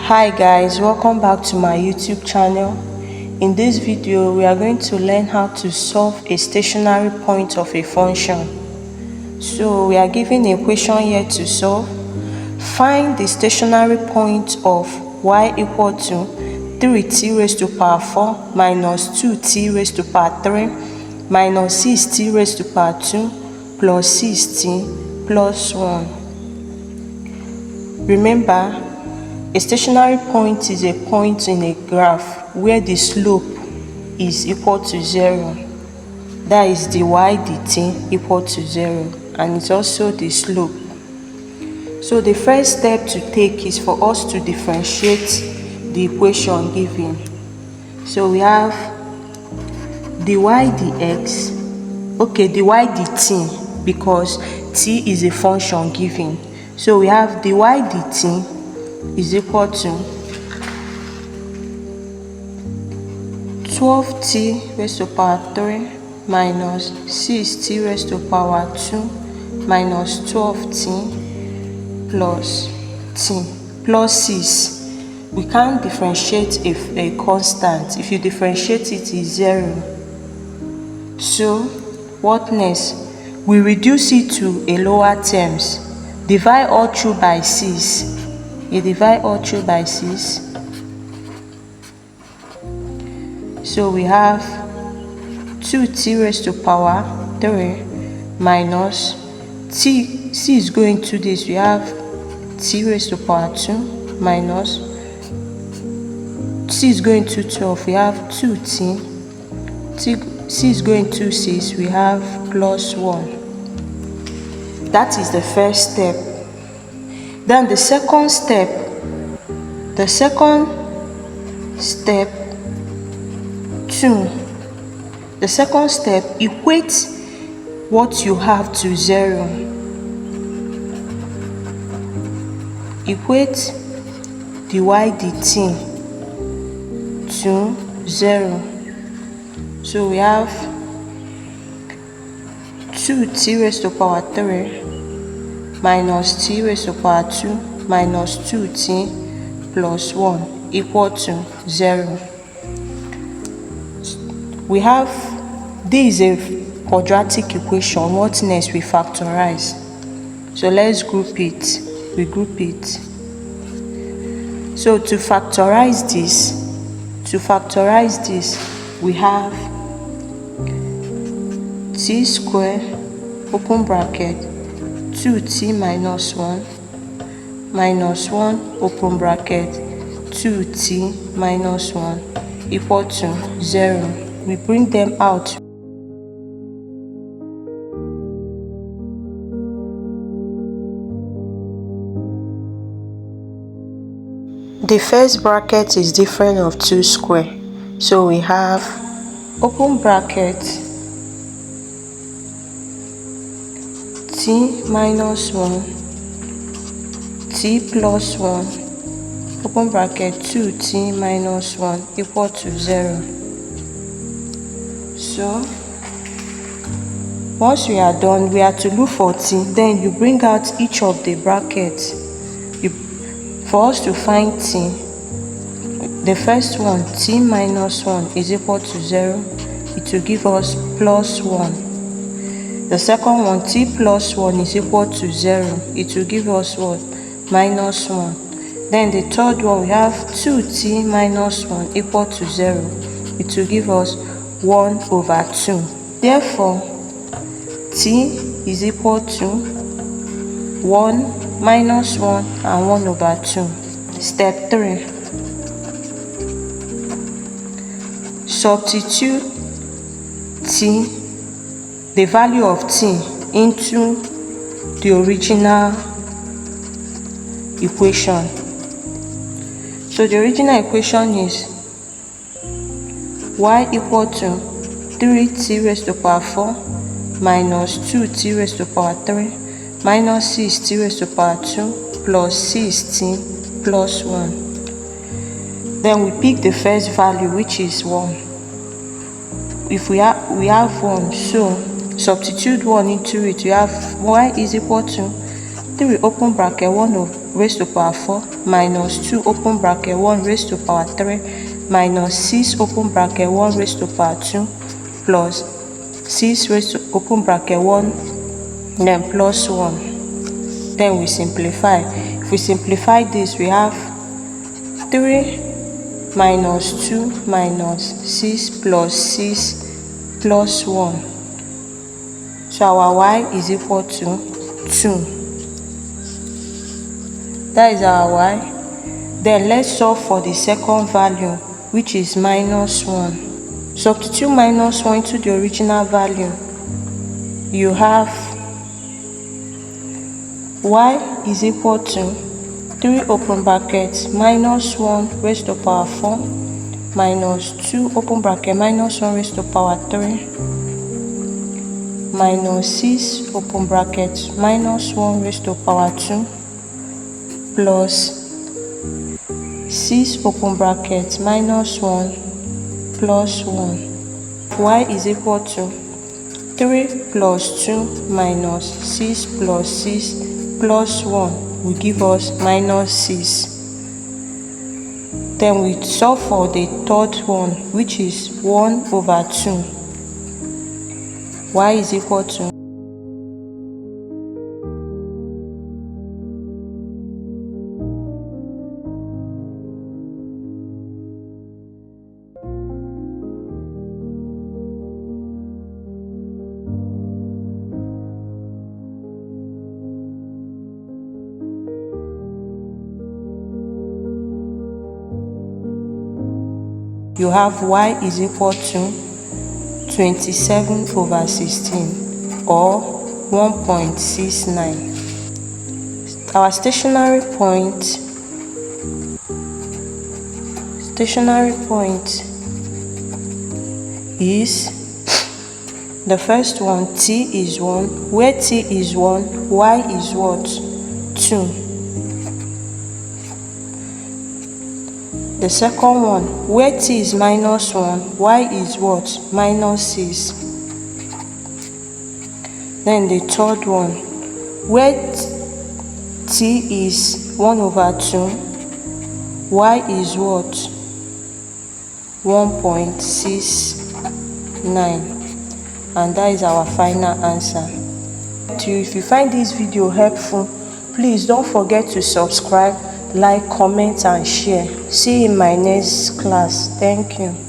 Hi guys, welcome back to my YouTube channel. In this video we are going to learn how to solve a stationary point of a function. So we are given a equation here to solve. Find the stationary point of y equal to 3t raised to power 4 minus 2t raised to power 3 minus 6t raised to power 2 plus 6t plus 1. Remember, a stationary point is a point in a graph where the slope is equal to 0. That is the y dt equal to 0, and it's also the slope. So the first step to take is for us to differentiate the equation given. So we have dy dx, dy dt, because t is a function given. So we have dy dt is equal to 12t raised to power 3 minus 6t raised to power 2 minus 12t plus t plus 6. We can't differentiate a constant. If you differentiate it, is 0. So what next? We reduce it to a lower terms. Divide all through by 6. You divide all through by 6. So we have 2t raised to power 3 minus t is going to this. We have t raised to power 2 minus t is going to 12. We have 2t. C is going to 6. We have plus 1. That is the first step. Then the second step equate what you have to 0. Equate dy dt to 0. So we have 2t raised to power 3 minus t raised to power 2 minus 2t plus 1 equal to 0. We have, this is a quadratic equation. What next? We factorize. So let's group it. We group it. So to factorize this, we have t square open bracket 2t minus 1 minus 1 open bracket 2t minus 1 equal to 0. We bring them out. The first bracket is different of 2 square. So we have open bracket t minus 1 t plus 1 open bracket 2t minus 1 equal to 0. So once we are done, we are to look for t. Then you bring out each of the brackets for us to find t. The first one, t minus 1 is equal to 0. It will give us plus 1. The second one, t plus 1 is equal to 0. It will give us what? Minus 1. Then the third one, we have 2t minus 1 equal to 0. It will give us 1 over 2. Therefore, t is equal to 1 minus 1 and 1 over 2. Step 3. Substitute t, the value of t, into the original equation. So the original equation is y equal to 3t raised to power 4 minus 2t raised to power 3 minus 6t raised to power 2 plus 6t plus 1. Then we pick the first value, which is 1. If we have 1, so substitute 1 into it. We have y is equal to 3 open bracket 1 raised to power 4 minus 2 open bracket 1 raised to power 3 minus 6 open bracket 1 raised to power 2 plus 6 raised to open bracket 1 then plus 1. Then we simplify. If we simplify this, we have 3 minus 2 minus 6 plus 6 plus 1. So our y is equal to 2. That is our y. Then let's solve for the second value, which is minus 1. Substitute minus 1 into the original value. You have y is equal to 3 open bracket minus 1 raised to power 4 minus 2 open bracket minus 1 raised to power 3 minus 6 open bracket minus 1 raised to power 2 plus 6 open bracket minus 1 plus 1. Y is equal to 3 plus 2 minus 6 plus 6 plus 1 will give us minus 6. Then we solve for the third one, which is 1 over 2. Y is equal to you have y is equal to 27 over 16 or 1.69. Our stationary point is the first one, t is 1, where t is 1, y is what? 2. The second one, where t is minus 1, y is what? Minus 6. Then the third one, where t is 1 over 2, y is what? 1.69. And that is our final answer. If you find this video helpful, please don't forget to subscribe, like, comment and share. See you in my next class. Thank you.